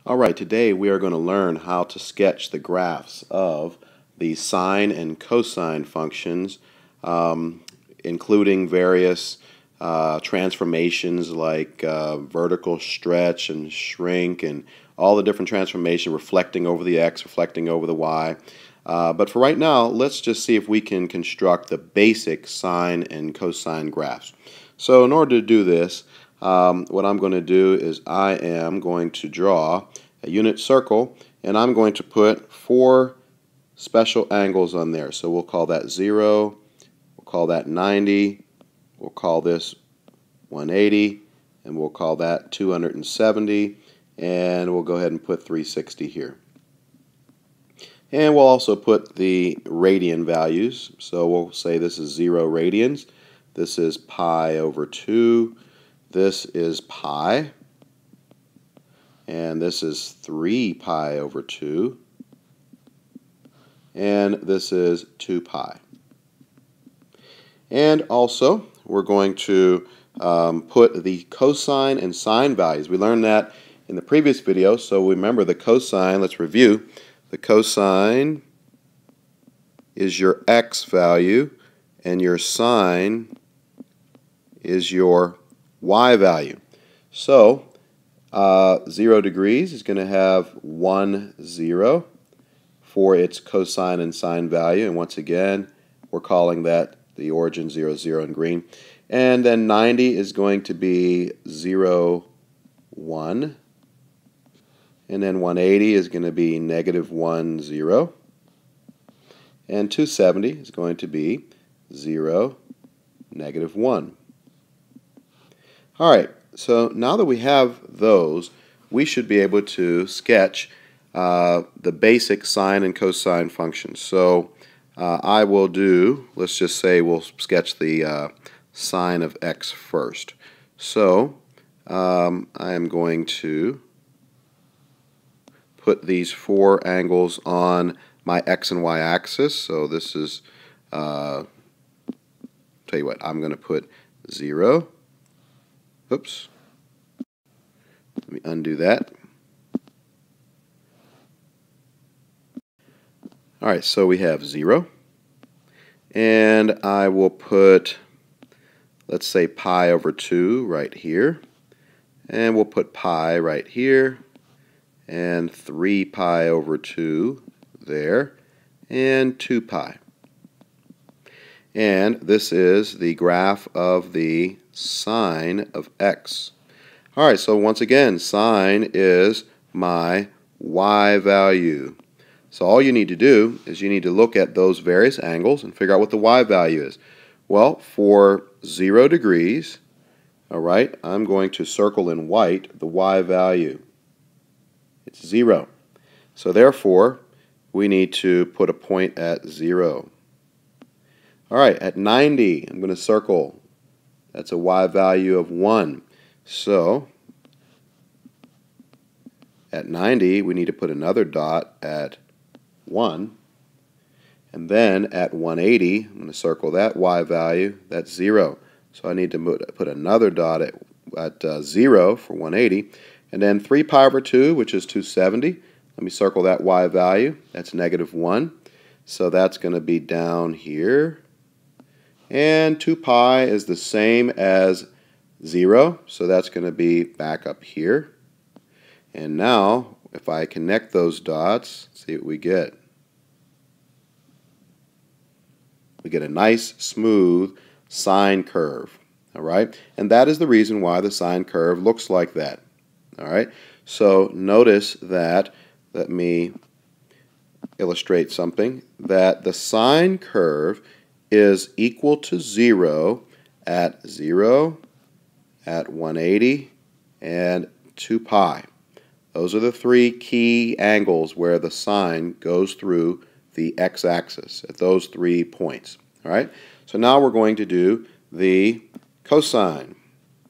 Alright, today we are going to learn how to sketch the graphs of the sine and cosine functions, including various transformations like vertical stretch and shrink and all the different transformations reflecting over the x, reflecting over the y. But for right now, let's just see if we can construct the basic sine and cosine graphs. So in order to do this, what I'm going to do is I am going to draw a unit circle, and I'm going to put 4 special angles on there. So we'll call that 0, we'll call that 90, we'll call this 180, and we'll call that 270, and we'll go ahead and put 360 here. And we'll also put the radian values. So we'll say this is 0 radians, this is pi over 2, this is pi, and this is 3 pi over 2, and this is 2 pi. And also, we're going to put the cosine and sine values. We learned that in the previous video, so remember the cosine, let's review. The cosine is your x value, and your sine is your y value. So 0 degrees is going to have 1, 0 for its cosine and sine value, and once again we're calling that the origin 0, 0 in green. And then 90 is going to be 0, 1, and then 180 is going to be negative 1, 0, and 270 is going to be 0, negative 1. Alright, so now that we have those, we should be able to sketch the basic sine and cosine functions. So I will do, let's just say we'll sketch the sine of x first. So I am going to put these 4 angles on my x and y axis. So this is, tell you what, I'm going to put 0. Oops. Let me undo that. Alright, so we have 0. And I will put, let's say, pi over 2 right here. And we'll put pi right here. And 3 pi over 2 there. And 2 pi. And this is the graph of the sine of x. Alright, so once again, sine is my y value. So all you need to do is you need to look at those various angles and figure out what the y value is. Well, for 0 degrees, alright, I'm going to circle in white the y value. It's 0. So therefore, we need to put a point at 0. Alright, at 90, I'm going to circle. That's a y value of 1. So, at 90, we need to put another dot at 1. And then at 180, I'm going to circle that y value. That's 0. So I need to put another dot at 0 for 180. And then 3 pi over 2, which is 270. Let me circle that y value. That's negative 1. So that's going to be down here. And 2 pi is the same as 0, so that's going to be back up here. And now, if I connect those dots, see what we get. We get a nice, smooth sine curve. Alright? And that is the reason why the sine curve looks like that. Alright? So notice that, let me illustrate something, that the sine curve is equal to 0 at 0, at 180, and 2 pi. Those are the 3 key angles where the sine goes through the x-axis at those 3 points. All right. So now we're going to do the cosine.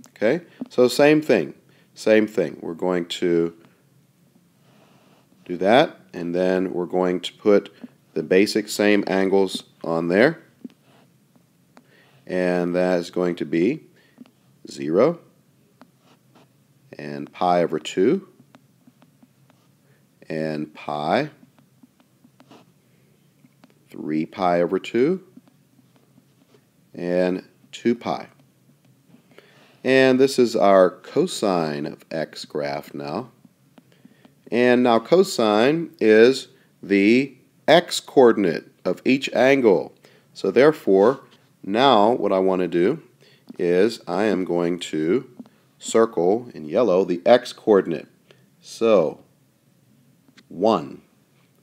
Okay. So same thing. Same thing. We're going to do that, and then we're going to put the basic same angles on there. And that is going to be 0 and pi over 2 and pi, 3 pi over 2, and 2 pi. And this is our cosine of x graph now. And now cosine is the x-coordinate of each angle. So therefore, now what I want to do is I am going to circle in yellow the x-coordinate. So 1.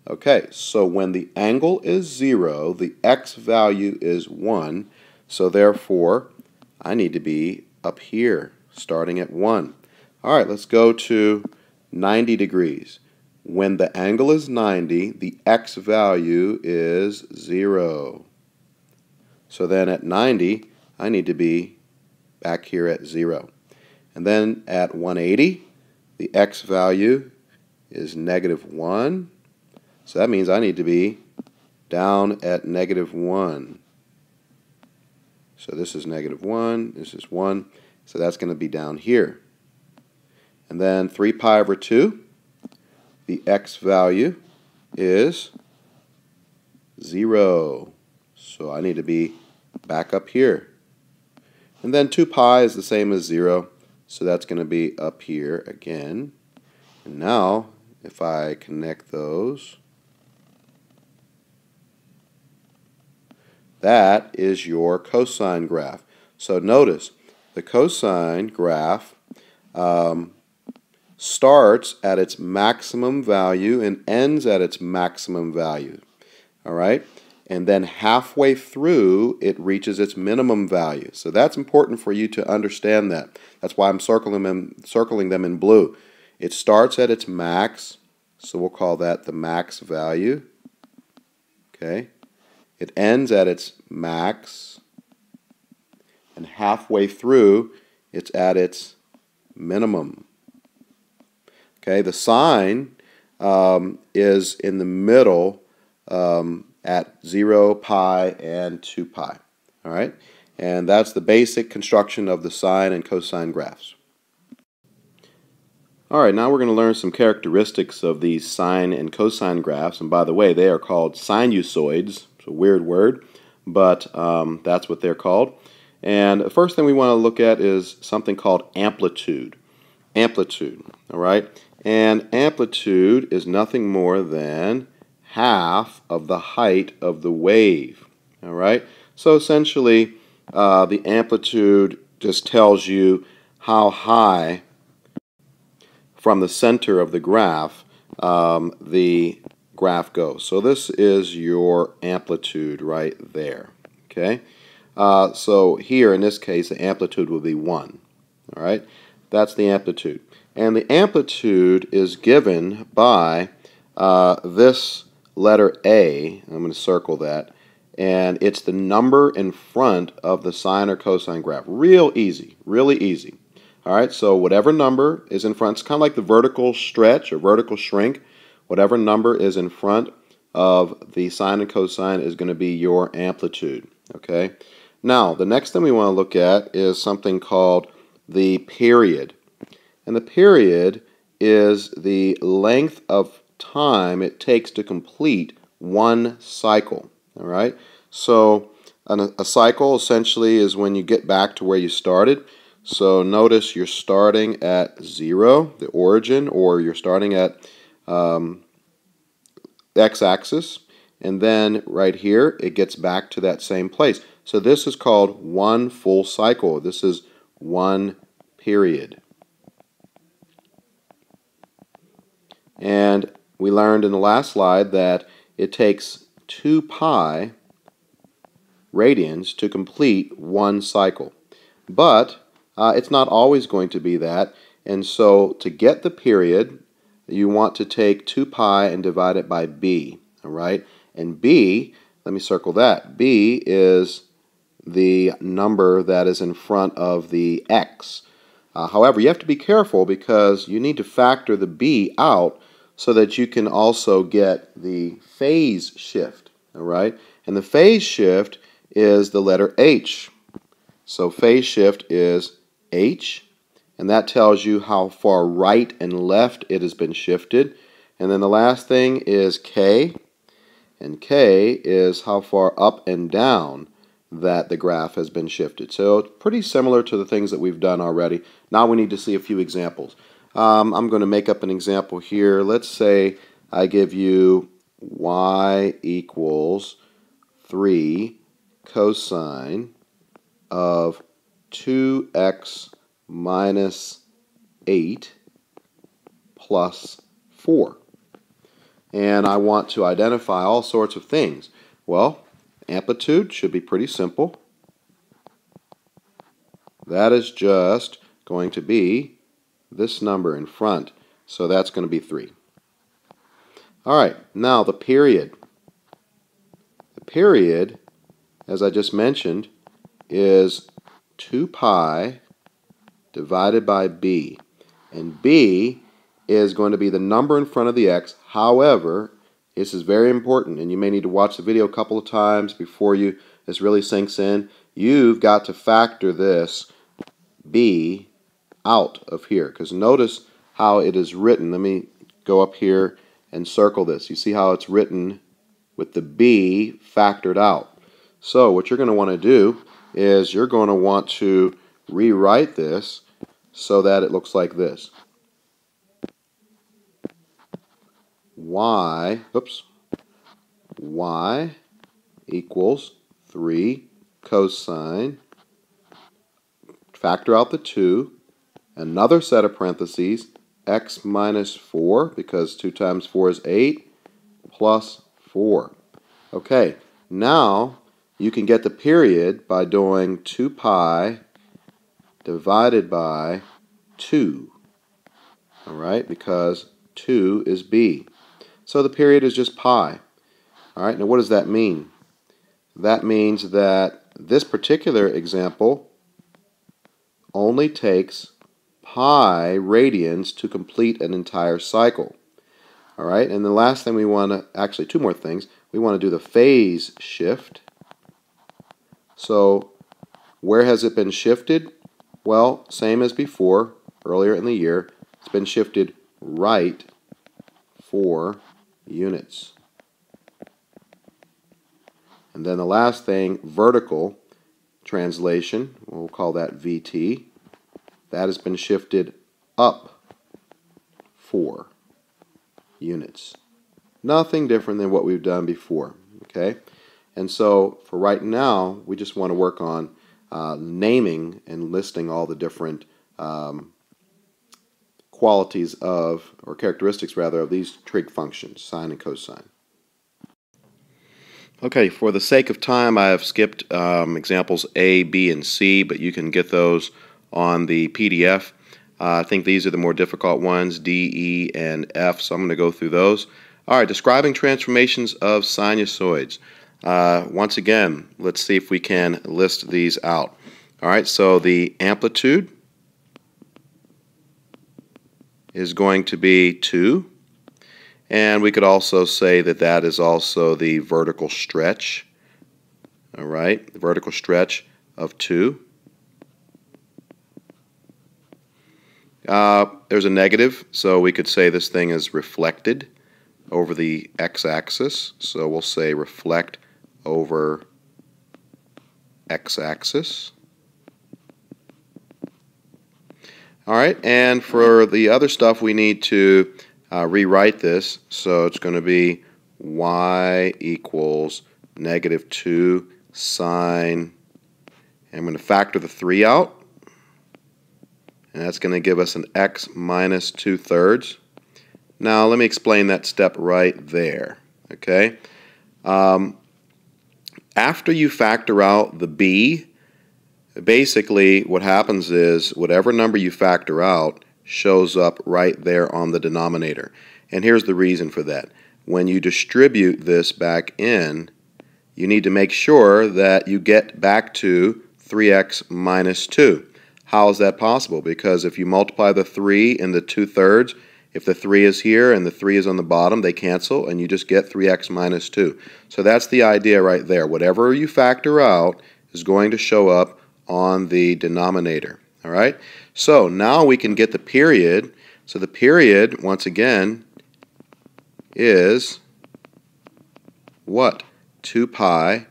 Okay, so when the angle is 0, the x value is 1. So therefore, I need to be up here, starting at 1. All right, let's go to 90 degrees. When the angle is 90, the x value is 0. So then at 90, I need to be back here at 0. And then at 180, the x value is -1. So that means I need to be down at -1. So this is -1, this is 1, so that's going to be down here. And then 3 pi over 2, the x value is 0. So I need to be back up here. And then 2 pi is the same as 0, so that's going to be up here again. And now, if I connect those, that is your cosine graph. So notice, the cosine graph starts at its maximum value and ends at its maximum value. All right? And then halfway through, it reaches its minimum value. So that's important for you to understand that. That's why I'm circling them in blue. It starts at its max, so we'll call that the max value. Okay? It ends at its max, and halfway through, it's at its minimum. Okay, the sine is in the middle at 0, pi, and 2 pi. All right, and that's the basic construction of the sine and cosine graphs. All right, now we're going to learn some characteristics of these sine and cosine graphs. And by the way, they are called sinusoids. It's a weird word, but that's what they're called. And the first thing we want to look at is something called amplitude. Amplitude, all right? And amplitude is nothing more than half of the height of the wave, all right? So essentially, the amplitude just tells you how high from the center of the graph the graph goes. So this is your amplitude right there, okay? So here in this case the amplitude will be 1, all right? That's the amplitude. And the amplitude is given by this letter A. I'm going to circle that, and it's the number in front of the sine or cosine graph. Real easy, really easy. All right, so whatever number is in front, it's kind of like the vertical stretch or vertical shrink. Whatever number is in front of the sine and cosine is going to be your amplitude. Okay. Now, the next thing we want to look at is something called the period. And the period is the length of time it takes to complete one cycle. All right. So a cycle essentially is when you get back to where you started. So notice you're starting at 0, the origin, or you're starting at x-axis, and then right here it gets back to that same place. So this is called one full cycle. This is one period. And we learned in the last slide that it takes 2 pi radians to complete one cycle. But it's not always going to be that, and so to get the period, you want to take 2 pi and divide it by b, all right? And b, let me circle that, b is the number that is in front of the x. However, you have to be careful because you need to factor the b out so that you can also get the phase shift, all right? And the phase shift is the letter h. So phase shift is h, and that tells you how far right and left it has been shifted. And then the last thing is k, and k is how far up and down that the graph has been shifted. So it's pretty similar to the things that we've done already. Now we need to see a few examples. I'm going to make up an example here. Let's say I give you y equals 3 cosine of 2x minus 8 plus 4. And I want to identify all sorts of things. Well, amplitude should be pretty simple. That is just going to be this number in front. So that's going to be 3. All right, now the period. The period, as I just mentioned, is 2 pi divided by b. And b is going to be the number in front of the x. However, this is very important, and you may need to watch the video a couple of times before this really sinks in. You've got to factor this b out of here, because notice how it is written. Let me go up here and circle this. You see how it's written with the b factored out. So what you're going to want to do is you're going to want to rewrite this so that it looks like this. y equals 3 cosine, factor out the 2, another set of parentheses, x minus 4, because 2 times 4 is 8, plus 4. Okay, now you can get the period by doing 2 pi divided by 2. All right, because 2 is b. So the period is just pi. All right, now what does that mean? That means that this particular example only takes pi radians to complete an entire cycle. All right, and the last thing we want to, actually 2 more things, we want to do the phase shift. So where has it been shifted? Well, same as before, earlier in the year, it's been shifted right 4 units. And then the last thing, vertical translation, we'll call that VT. That has been shifted up 4 units. Nothing different than what we've done before. Okay? And so for right now, we just want to work on naming and listing all the different qualities of, or characteristics rather, of these trig functions, sine and cosine. Okay, for the sake of time, I have skipped examples A, B, and C, but you can get those on the PDF. I think these are the more difficult ones, D, E, and F, so I'm going to go through those. All right, describing transformations of sinusoids. Once again, let's see if we can list these out. All right, so the amplitude is going to be 2. And we could also say that that is also the vertical stretch. All right, the vertical stretch of 2. There's a negative, so we could say this thing is reflected over the x-axis. So we'll say reflect over x-axis. All right, and for the other stuff, we need to rewrite this. So it's going to be y equals negative 2 sine, and I'm going to factor the 3 out, and that's going to give us an x minus 2/3. Now let me explain that step right there. Okay, after you factor out the b, basically what happens is whatever number you factor out shows up right there on the denominator. And here's the reason for that. When you distribute this back in, you need to make sure that you get back to 3x minus 2. How is that possible? Because if you multiply the 3 and the 2/3, if the 3 is here and the 3 is on the bottom, they cancel and you just get 3x minus 2. So that's the idea right there. Whatever you factor out is going to show up on the denominator. All right? So now we can get the period. So the period, once again, is what? 2 pi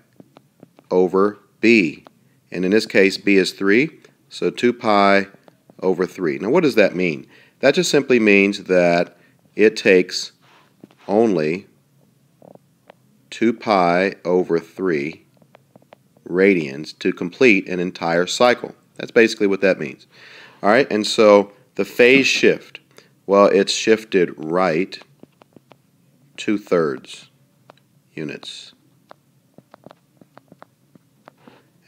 over b. And in this case, b is 3, so 2 pi over 3. Now what does that mean? That just simply means that it takes only 2 pi over 3 radians to complete an entire cycle. That's basically what that means. All right, and so the phase shift, well, it's shifted right 2/3 units.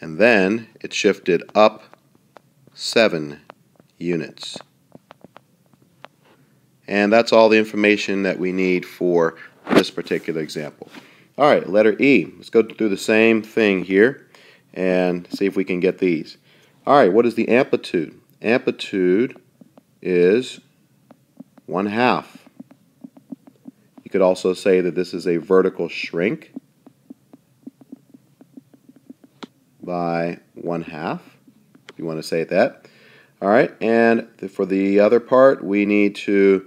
And then it shifted up 7 units. And that's all the information that we need for this particular example. All right, letter E. Let's go through the same thing here and see if we can get these. All right, what is the amplitude? Amplitude is 1/2. You could also say that this is a vertical shrink by 1/2, if you want to say it that. All right, and for the other part, we need to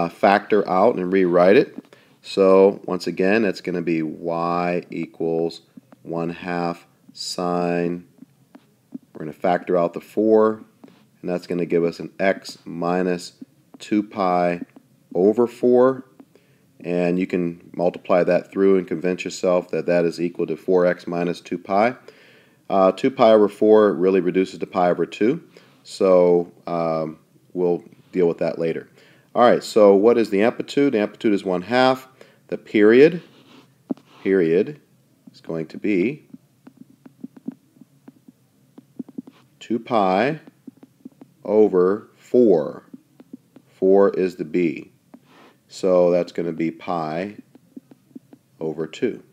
factor out and rewrite it. So once again, that's going to be y equals 1/2 sine. We're going to factor out the 4, and that's going to give us an x minus 2 pi over 4. And you can multiply that through and convince yourself that that is equal to 4x minus 2 pi. 2 pi over 4 really reduces to pi over 2. So we'll deal with that later. All right, so what is the amplitude? The amplitude is 1/2. The period is going to be 2 pi over 4. 4 is the b. So that's going to be pi over 2.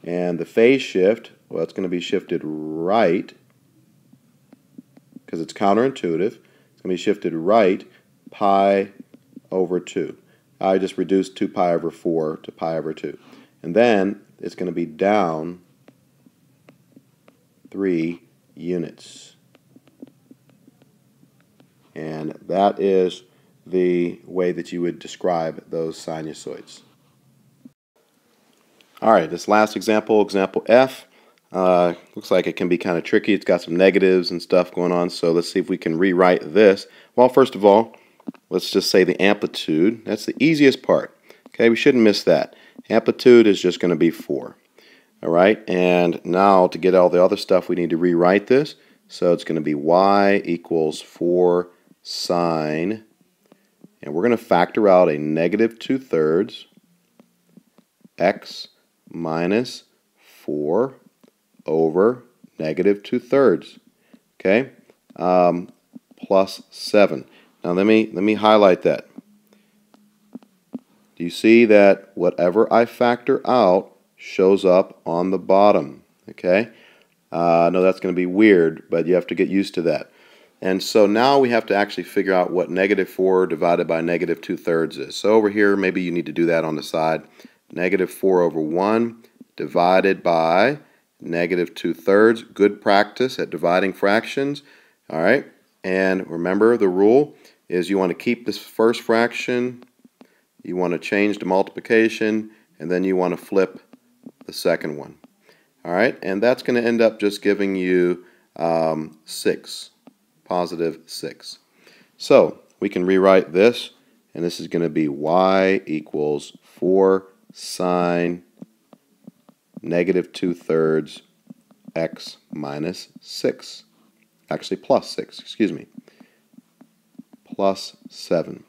And the phase shift, well, it's going to be shifted right, because it's counterintuitive. It's going to be shifted right pi over 2. I just reduced 2 pi over 4 to pi over 2. And then it's going to be down 3 units. And that is the way that you would describe those sinusoids. All right, this last example, example F, looks like it can be kind of tricky. It's got some negatives and stuff going on, so let's see if we can rewrite this. Well, first of all, let's just say the amplitude. That's the easiest part. Okay, we shouldn't miss that. Amplitude is just going to be 4. All right, and now to get all the other stuff, we need to rewrite this. So it's going to be y equals 4 sine, and we're going to factor out a negative 2/3 x minus 4 over negative 2/3. Okay, plus 7. Now let me highlight that. Do you see that whatever I factor out shows up on the bottom? Okay, I know that's going to be weird, but you have to get used to that. And so now we have to actually figure out what negative 4 divided by negative 2/3 is. So over here, maybe you need to do that on the side. Negative 4 over 1 divided by negative 2/3. Good practice at dividing fractions. All right, and remember the rule is you want to keep this first fraction, you want to change to multiplication, and then you want to flip the second one. All right, and that's going to end up just giving you 6. Positive 6. So we can rewrite this, and this is going to be y equals 4 sine negative 2/3 x minus 6. Actually plus 6, excuse me. Plus 7.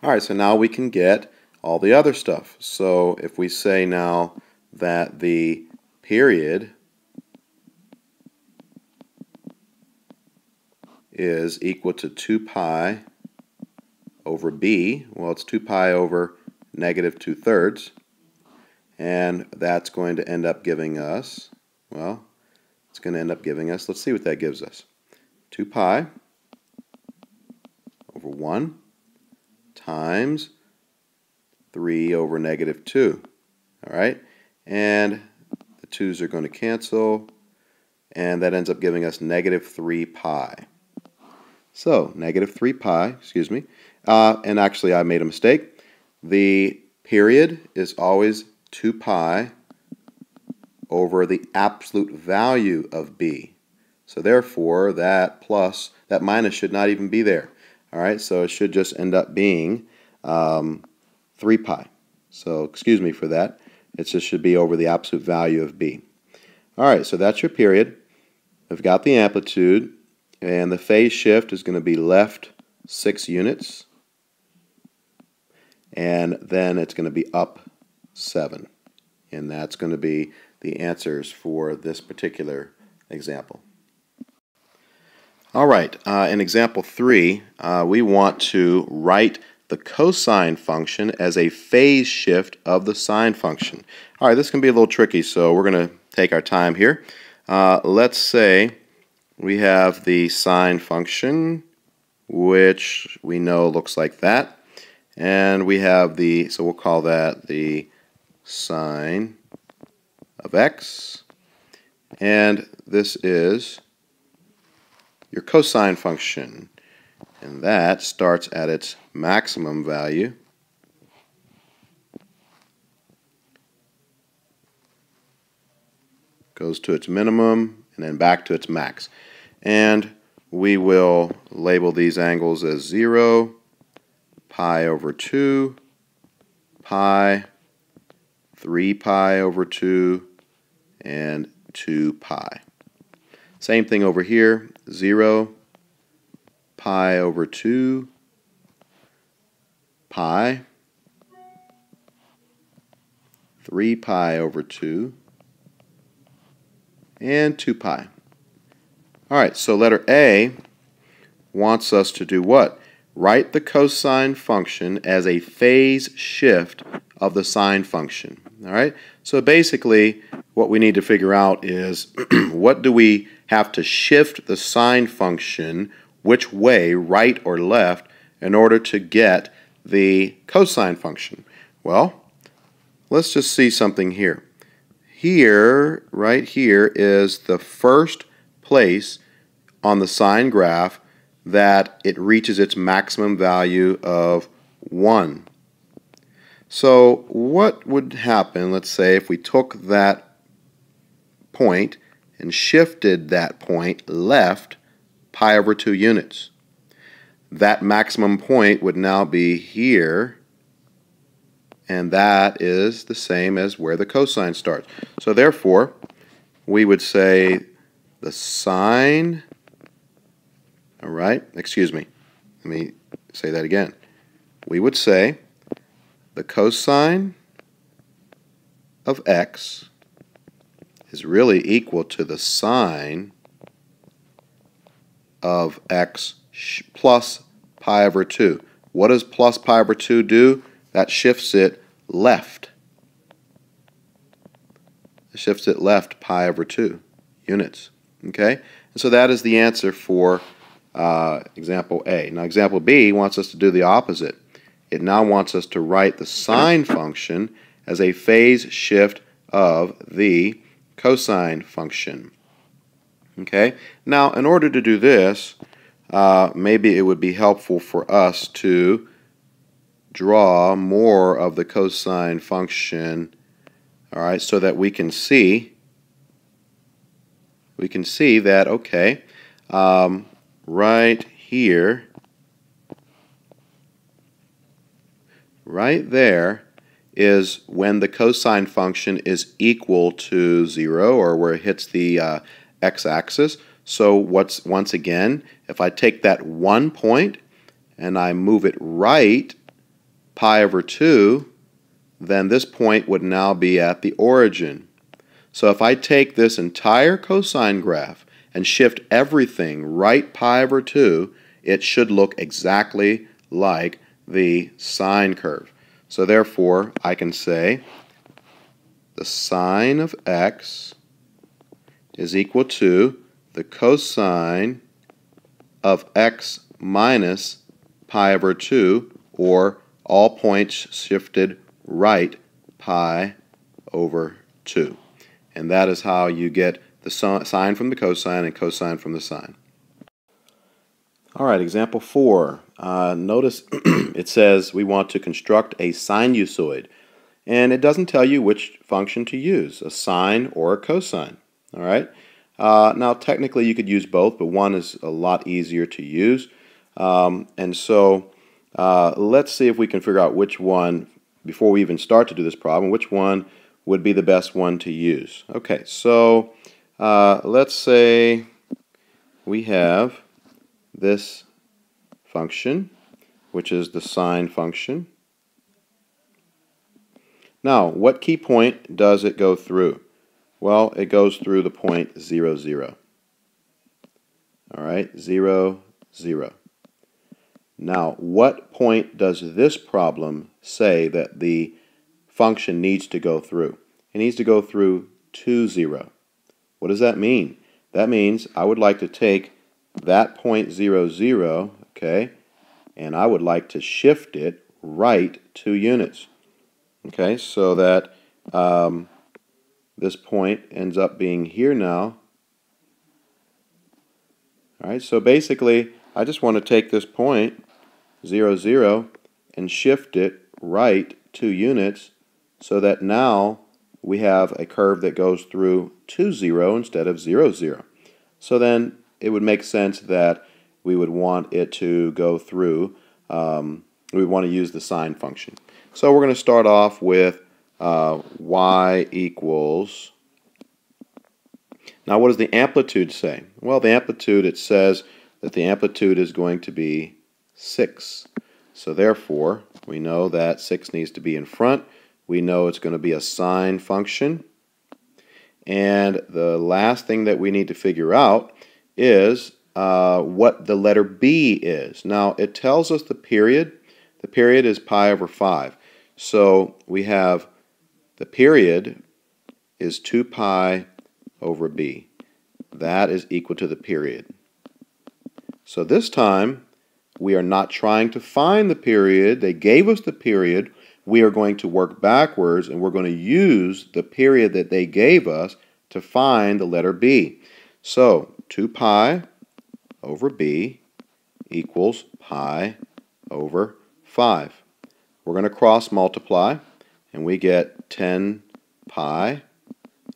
All right, so now we can get all the other stuff. So if we say now that the period is equal to 2 pi over b. Well, it's 2 pi over negative 2/3. And that's going to end up giving us, well, it's going to end up giving us, let's see what that gives us. 2 pi over 1 times 3 over negative 2. All right? And the 2's are going to cancel. And that ends up giving us negative 3 pi. So, negative 3 pi, excuse me, and actually I made a mistake. the period is always 2 pi over the absolute value of b. So therefore, that minus should not even be there. All right, so it should just end up being 3 pi. So excuse me for that. It just should be over the absolute value of b. All right, so that's your period. We've got the amplitude, and the phase shift is going to be left 6 units, and then it's going to be up 7. And that's going to be the answers for this particular example. All right, in example 3, we want to write the cosine function as a phase shift of the sine function. All right, this can be a little tricky, so we're going to take our time here. Let's say we have the sine function, which we know looks like that. And we have so we'll call that the sine of x. And this is your cosine function. And that starts at its maximum value. Goes to its minimum and then back to its max. And we will label these angles as 0, pi over 2, pi, 3 pi over 2, and 2 pi. Same thing over here, 0, pi over 2, pi, 3 pi over 2, and 2 pi. All right, so letter A wants us to do what? Write the cosine function as a phase shift of the sine function. All right, so basically what we need to figure out is what do we have to shift the sine function which way, right or left, in order to get the cosine function? Well, let's just see something here. Here, right here, is the first place on the sine graph that it reaches its maximum value of 1. So what would happen, let's say, if we took that point and shifted that point left pi over 2 units? That maximum point would now be here, and that is the same as where the cosine starts. So therefore, we would say the sine, all right, excuse me, let me say that again. We would say the cosine of x is really equal to the sine of x plus pi over 2. What does plus pi over 2 do? That shifts it left. It shifts it left pi over 2 units. Okay? And so that is the answer for example A. Now example B wants us to do the opposite. It now wants us to write the sine function as a phase shift of the cosine function. Okay? Now in order to do this, maybe it would be helpful for us to draw more of the cosine function, all right, so that we can see that, okay, right here, right there is when the cosine function is equal to 0, or where it hits the x-axis. So once again, if I take that 1 point and I move it right pi over 2, then this point would now be at the origin. So if I take this entire cosine graph and shift everything right pi over 2, it should look exactly like the sine curve. So therefore, I can say the sine of x is equal to the cosine of x minus pi over 2, or all points shifted right pi over 2. And that is how you get the sine from the cosine and cosine from the sine. All right, example 4. Notice it says we want to construct a sinusoid, and it doesn't tell you which function to use, a sine or a cosine. All right. Now, technically, you could use both, but one is a lot easier to use. And so let's see if we can figure out which one, before we even start to do this problem, which one would be the best one to use. Okay, so let's say we have this function, which is the sine function. Now, what key point does it go through? Well, it goes through the point 0, 0. All right, 0, 0. Now, what point does this problem say that the function needs to go through? It needs to go through 2, 0. What does that mean? That means I would like to take that point 0, 0, okay, and I would like to shift it right 2 units. Okay, so that this point ends up being here now. All right, so basically, I just want to take this point, 0, 0, and shift it right 2 units so that now we have a curve that goes through 2, 0 instead of 0, 0. So then it would make sense that we would want it to go through, we want to use the sine function. So we're going to start off with y equals. Now, what does the amplitude say? Well, the amplitude, it says that the amplitude is going to be 6. So therefore, we know that 6 needs to be in front. We know it's going to be a sine function. And the last thing that we need to figure out is what the letter b is. Now, it tells us the period. The period is pi over 5. So we have the period is 2 pi over b. That is equal to the period. So this time, we are not trying to find the period. They gave us the period. We are going to work backwards, and we're going to use the period that they gave us to find the letter b. So 2 pi over b equals pi over 5. We're going to cross multiply, and we get 10 pi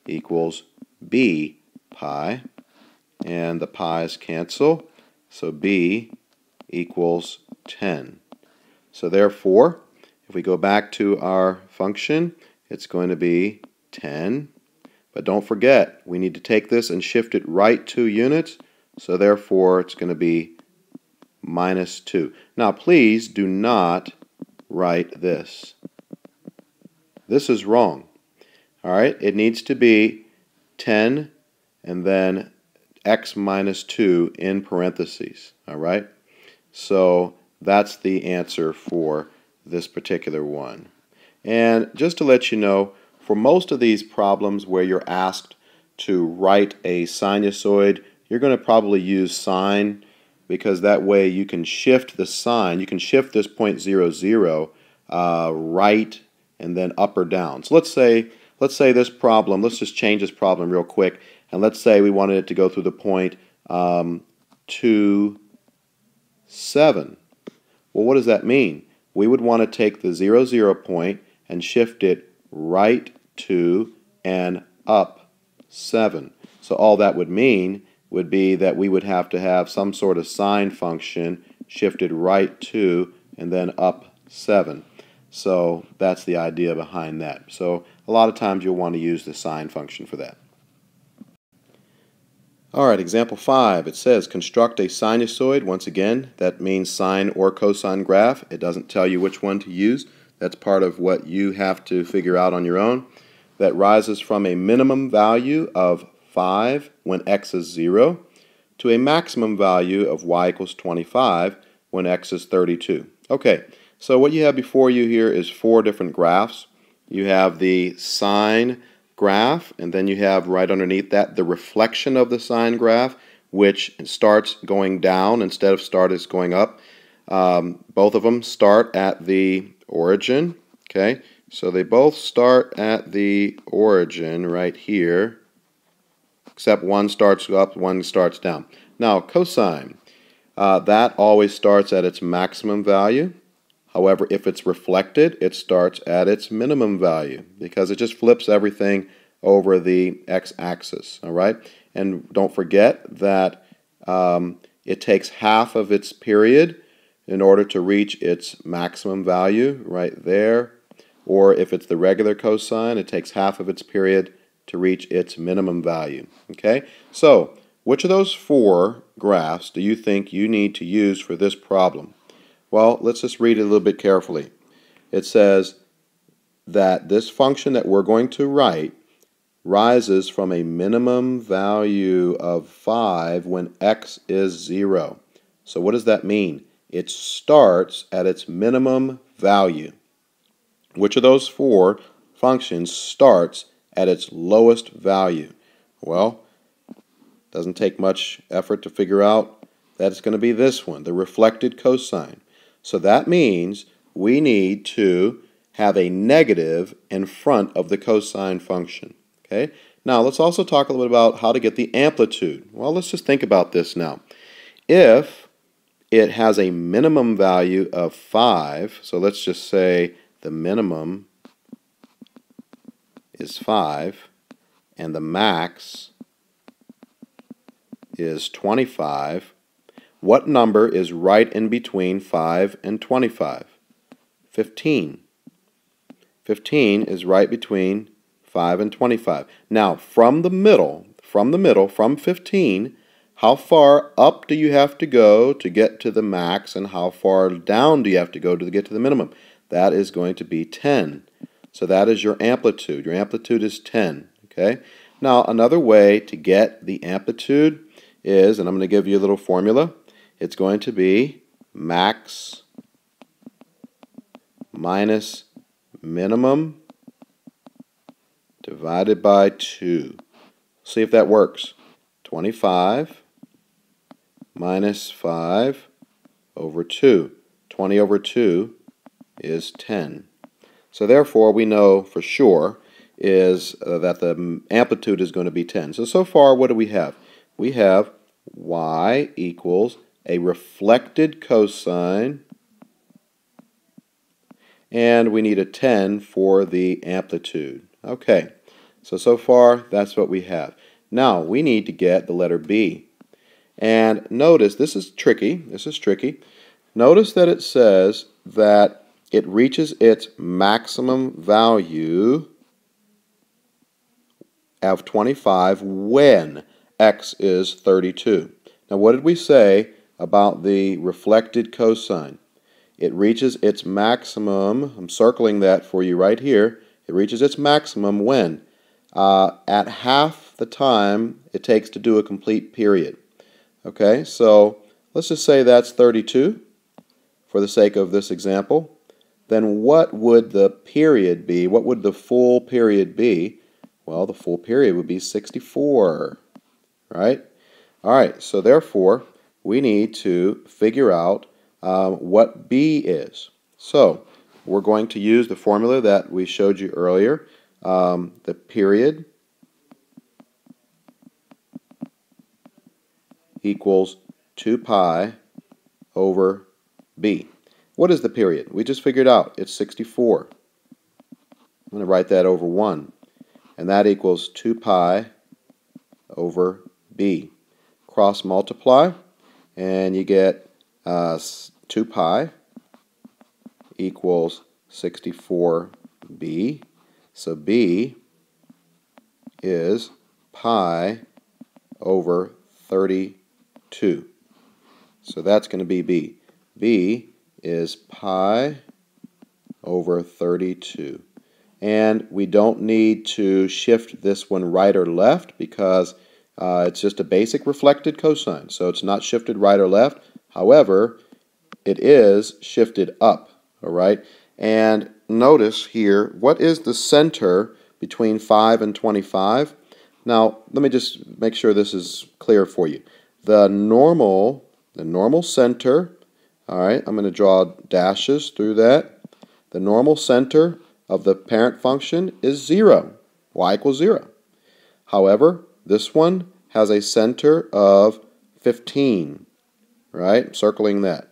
equals b pi, and the pi's cancel, so b equals 10. So therefore, if we go back to our function, it's going to be 10. But don't forget, we need to take this and shift it right 2 units, so therefore it's going to be minus 2. Now please do not write this. This is wrong. All right, it needs to be 10 and then x minus 2 in parentheses. All right, so that's the answer for this particular one. And just to let you know, for most of these problems where you're asked to write a sinusoid, you're going to probably use sine, because that way you can shift the sign. You can shift this point 0, 0 right and then up or down. So let's say this problem, let's just change this problem real quick, and let's say we wanted it to go through the point 2, 7. Well, what does that mean? We would want to take the 0, 0 point and shift it right 2 and up 7. So all that would mean would be that we would have to have some sort of sine function shifted right 2 and then up 7. So that's the idea behind that. So a lot of times you'll want to use the sine function for that. Alright, example 5. It says construct a sinusoid. Once again, that means sine or cosine graph. It doesn't tell you which one to use. That's part of what you have to figure out on your own. That rises from a minimum value of 5 when x is 0 to a maximum value of y equals 25 when x is 32. Okay, so what you have before you here is 4 different graphs. You have the sine graph, and then you have right underneath that the reflection of the sine graph, which starts going down instead of is going up. Both of them start at the origin. Okay, so they both start at the origin right here, except one starts up, one starts down. Now, cosine. that always starts at its maximum value. However, if it's reflected, it starts at its minimum value because it just flips everything over the x-axis, all right? And don't forget that it takes half of its period in order to reach its maximum value right there. Or if it's the regular cosine, it takes half of its period to reach its minimum value. Okay? So, which of those four graphs do you think you need to use for this problem? Well, let's just read it a little bit carefully. It says that this function that we're going to write rises from a minimum value of 5 when x is 0. So what does that mean? It starts at its minimum value. Which of those four functions starts at its lowest value? Well, doesn't take much effort to figure out that it's going to be this one, the reflected cosine. So that means we need to have a negative in front of the cosine function. Okay? Now let's also talk a little bit about how to get the amplitude. Well, let's just think about this now. If it has a minimum value of 5, so let's just say the minimum is 5 and the max is 25, what number is right in between 5 and 25? 15. 15 is right between 5 and 25. Now, from the middle, from 15, how far up do you have to go to get to the max, and how far down do you have to go to get to the minimum? That is going to be 10. So that is your amplitude. Your amplitude is 10. Okay? Now, another way to get the amplitude is, and I'm going to give you a little formula, it's going to be max minus minimum divided by 2. See if that works. 25 minus 5 over 2. 20 over 2 is 10. So therefore we know for sure is that the amplitude is going to be 10. So far what do we have? We have y equals a reflected cosine, and we need a 10 for the amplitude. Okay, so far that's what we have. Now we need to get the letter b. And notice, this is tricky. Notice that it says that it reaches its maximum value of 25 when x is 32. Now what did we say about the reflected cosine? It reaches its maximum, I'm circling that for you right here, it reaches its maximum when? At half the time it takes to do a complete period. Okay, so let's just say that's 32 for the sake of this example. Then what would the period be? What would the full period be? Well, the full period would be 64, right? All right, so therefore, we need to figure out what b is. So we're going to use the formula that we showed you earlier. The period equals 2 pi over b. What is the period? We just figured out it's 64. I'm going to write that over 1. And that equals 2 pi over b. Cross multiply, and you get 2 pi equals 64b. So b is pi over 32. So that's going to be b. b is pi over 32. And we don't need to shift this one right or left because it's just a basic reflected cosine. So it's not shifted right or left. However, it is shifted up. All right. And notice here, what is the center between 5 and 25? Now, let me just make sure this is clear for you. The normal center, all right, I'm going to draw dashes through that. The normal center of the parent function is 0. Y equals 0. However, this one has a center of 15, right? Circling that.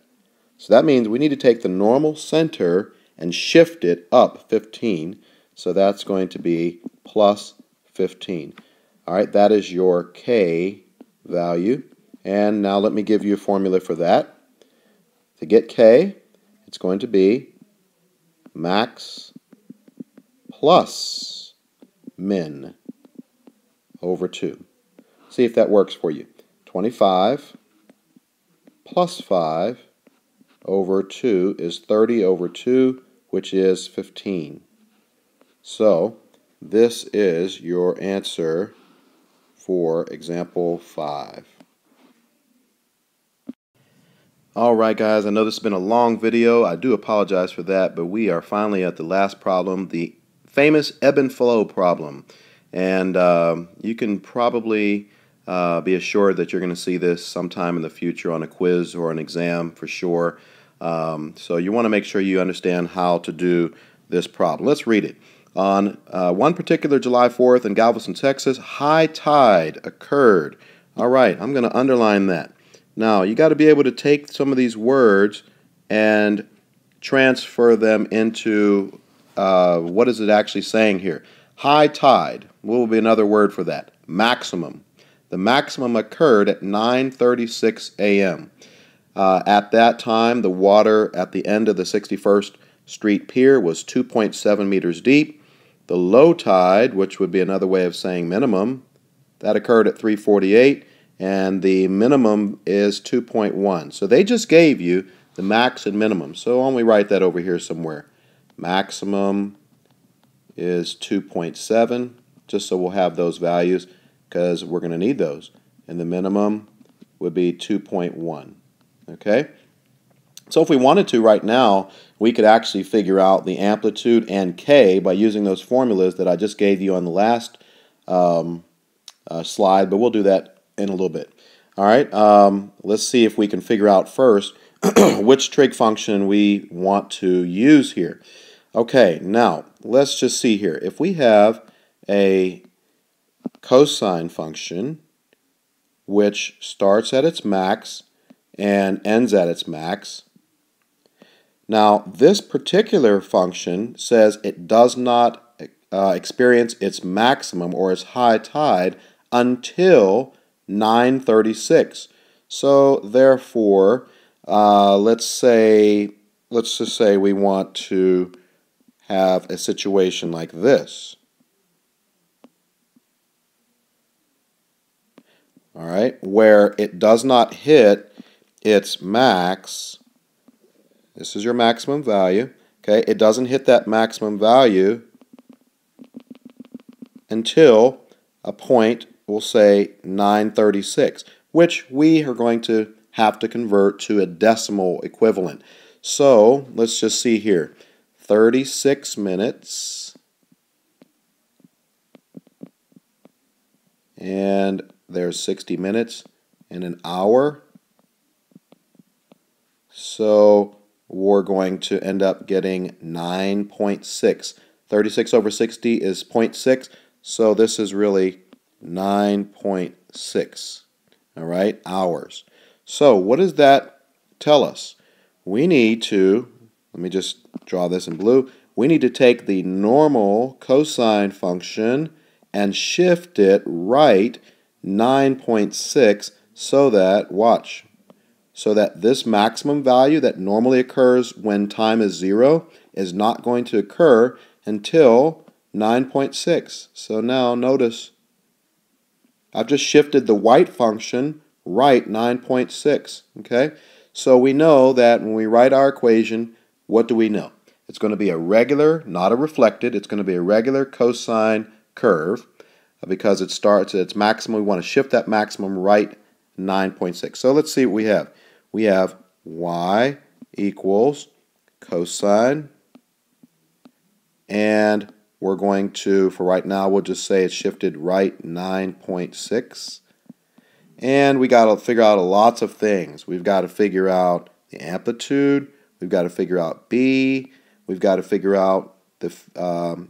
So that means we need to take the normal center and shift it up 15. So that's going to be plus 15. All right, that is your K value. And now let me give you a formula for that. To get K, it's going to be max plus min over 2. See if that works for you. 25 plus 5 over 2 is 30 over 2, which is 15. So this is your answer for example 5. Alright guys, I know this has been a long video. I do apologize for that, but we are finally at the last problem, the famous ebb and flow problem. And you can probably be assured that you're going to see this sometime in the future on a quiz or an exam for sure. So you want to make sure you understand how to do this problem. Let's read it. On one particular July 4th in Galveston, Texas, high tide occurred. Alright, I'm going to underline that. Now, you got to be able to take some of these words and transfer them into what is it actually saying here? High tide. What will be another word for that? Maximum. The maximum occurred at 9:36 a.m. At that time, the water at the end of the 61st Street Pier was 2.7 meters deep. The low tide, which would be another way of saying minimum, that occurred at 3:48. And the minimum is 2.1. So they just gave you the max and minimum. So only write that over here somewhere. Maximum is 2.7, just so we'll have those values because we're going to need those. And the minimum would be 2.1. Okay? So if we wanted to right now, we could actually figure out the amplitude and K by using those formulas that I just gave you on the last slide, but we'll do that in a little bit. All right, let's see if we can figure out first which trig function we want to use here. Okay, now let's just see here. If we have a cosine function which starts at its max and ends at its max, now this particular function says it does not experience its maximum or its high tide until 9:36. So therefore, let's just say we want to have a situation like this. All right, where it does not hit its max. This is your maximum value. Okay, it doesn't hit that maximum value until a point, we'll say 9:36, which we are going to have to convert to a decimal equivalent. So let's just see here. 36 minutes and there's 60 minutes and an hour. So we're going to end up getting 9.6. 36 over 60 is 0.6, so this is really 9.6, all right, hours. So what does that tell us? We need to, let me just draw this in blue, we need to take the normal cosine function and shift it right 9.6 so that, watch, so that this maximum value that normally occurs when time is 0 is not going to occur until 9.6. So now notice I've just shifted the white function right 9.6. Okay? So we know that when we write our equation, what do we know? It's going to be a regular, not a reflected. It's going to be a regular cosine curve because it starts at its maximum. We want to shift that maximum right 9.6. So let's see what we have. We have y equals cosine, and we're going to, for right now, we'll just say it's shifted right 9.6. And we got to figure out lots of things. We've got to figure out the amplitude. We've got to figure out B. We've got to figure out the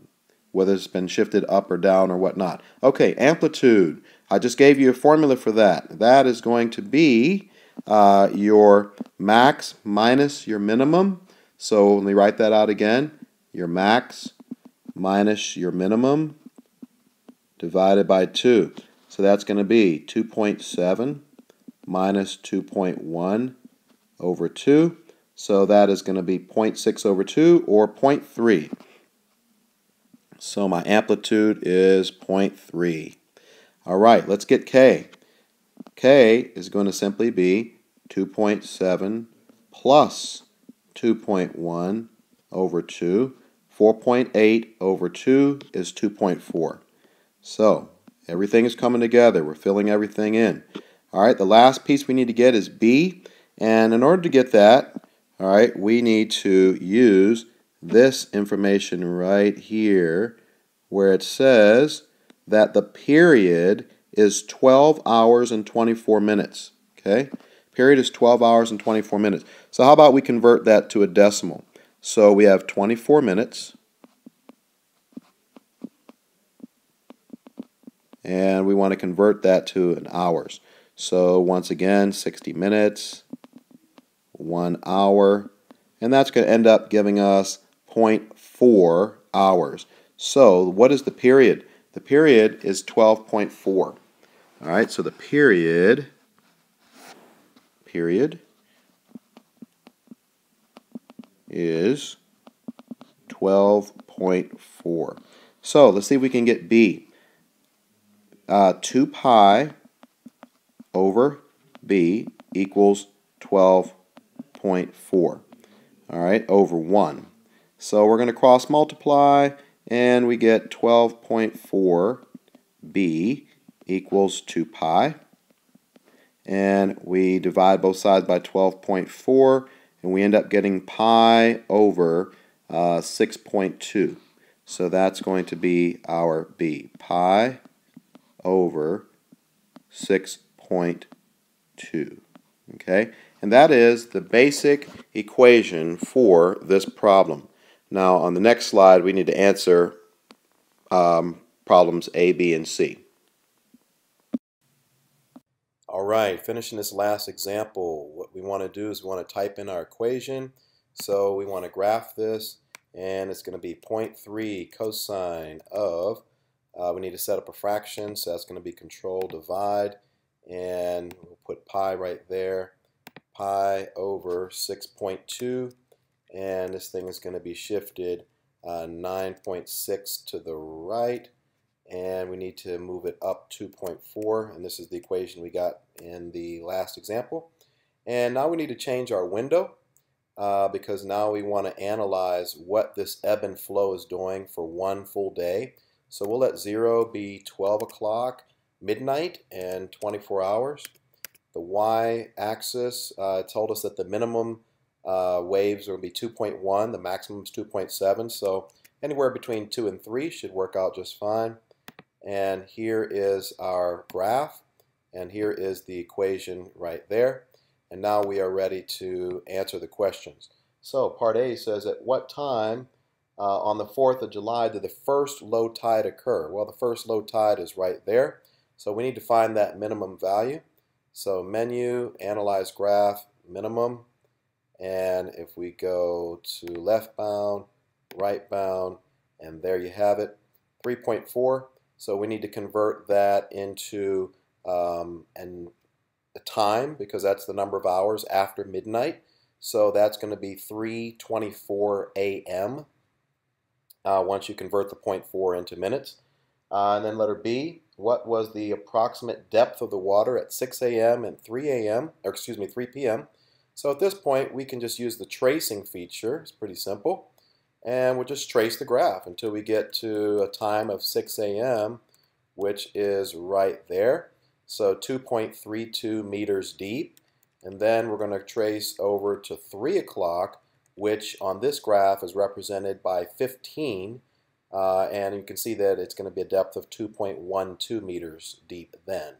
whether it's been shifted up or down or whatnot. Okay, amplitude. I just gave you a formula for that. That is going to be your max minus your minimum. So let me write that out again. Your max minus your minimum divided by 2. So that's going to be 2.7 minus 2.1 over 2. So that is going to be 0.6 over 2 or 0.3. So my amplitude is 0.3. All right, let's get K. K is going to simply be 2.7 plus 2.1 over 2. 4.8 over 2 is 2.4. So everything is coming together. We're filling everything in. All right, the last piece we need to get is B. And in order to get that, all right, we need to use this information right here where it says that the period is 12 hours and 24 minutes. Okay? Period is 12 hours and 24 minutes. So how about we convert that to a decimal? So we have 24 minutes. And we want to convert that to an hours. So once again, 60 minutes, 1 hour, and that's going to end up giving us 0.4 hours. So what is the period? The period is 12.4. All right, so the period is 12.4. So let's see if we can get B. 2 pi over B equals 12.4. All right, over 1. So we're going to cross multiply, and we get 12.4 B equals 2 pi. And we divide both sides by 12.4, and we end up getting pi over 6.2. So that's going to be our B, pi over 6.2. Okay, and that is the basic equation for this problem. Now on the next slide we need to answer problems A, B, and C. Alright, finishing this last example, what we want to do is we want to type in our equation. So we want to graph this, and it's going to be 0.3 cosine of, we need to set up a fraction, so that's going to be control divide, and we'll put pi right there, pi over 6.2, and this thing is going to be shifted 9.6 to the right, and we need to move it up 2.4, and this is the equation we got in the last example. And now we need to change our window because now we want to analyze what this ebb and flow is doing for one full day. So we'll let 0 be 12 o'clock, midnight, and 24 hours. The y-axis told us that the minimum waves are going to be 2.1, the maximum is 2.7, so anywhere between 2 and 3 should work out just fine. And here is our graph, and here is the equation right there. And now we are ready to answer the questions. So part A says, at what time on the 4th of July did the first low tide occur? Well, the first low tide is right there. So we need to find that minimum value. So menu, analyze graph, minimum. And if we go to left bound, right bound, and there you have it, 3.4. So we need to convert that into a time, because that's the number of hours after midnight. So that's going to be 3:24 a.m. Once you convert the 0.4 into minutes. And then letter B, what was the approximate depth of the water at 6 a.m. and 3 a.m., or excuse me, 3 p.m.? So at this point, we can just use the tracing feature. It's pretty simple. And we'll just trace the graph until we get to a time of 6 a.m., which is right there. So 2.32 meters deep. And then we're going to trace over to 3 o'clock, which on this graph is represented by 15. And you can see that it's going to be a depth of 2.12 meters deep then.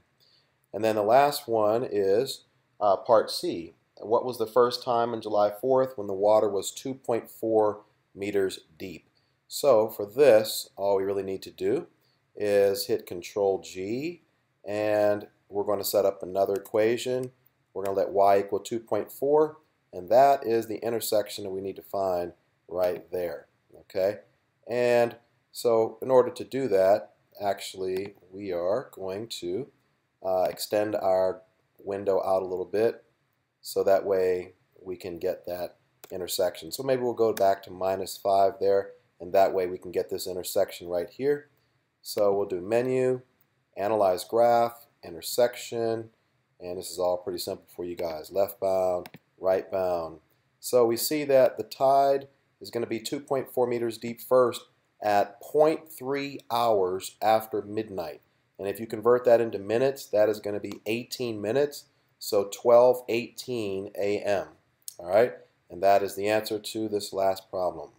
And then the last one is part C. What was the first time on July 4th when the water was 2.4 meters deep? So for this, all we really need to do is hit Control G, and we're going to set up another equation We're going to let y equal 2.4, and that is the intersection that we need to find right there. Okay, and so in order to do that, actually we are going to extend our window out a little bit so that way we can get that intersection. So maybe we'll go back to -5 there, and that way we can get this intersection right here. So we'll do menu, analyze graph, intersection, and this is all pretty simple for you guys. Left bound, right bound. So we see that the tide is going to be 2.4 meters deep first at 0.3 hours after midnight. And if you convert that into minutes, that is going to be 18 minutes. So 12:18 a.m. All right, and that is the answer to this last problem.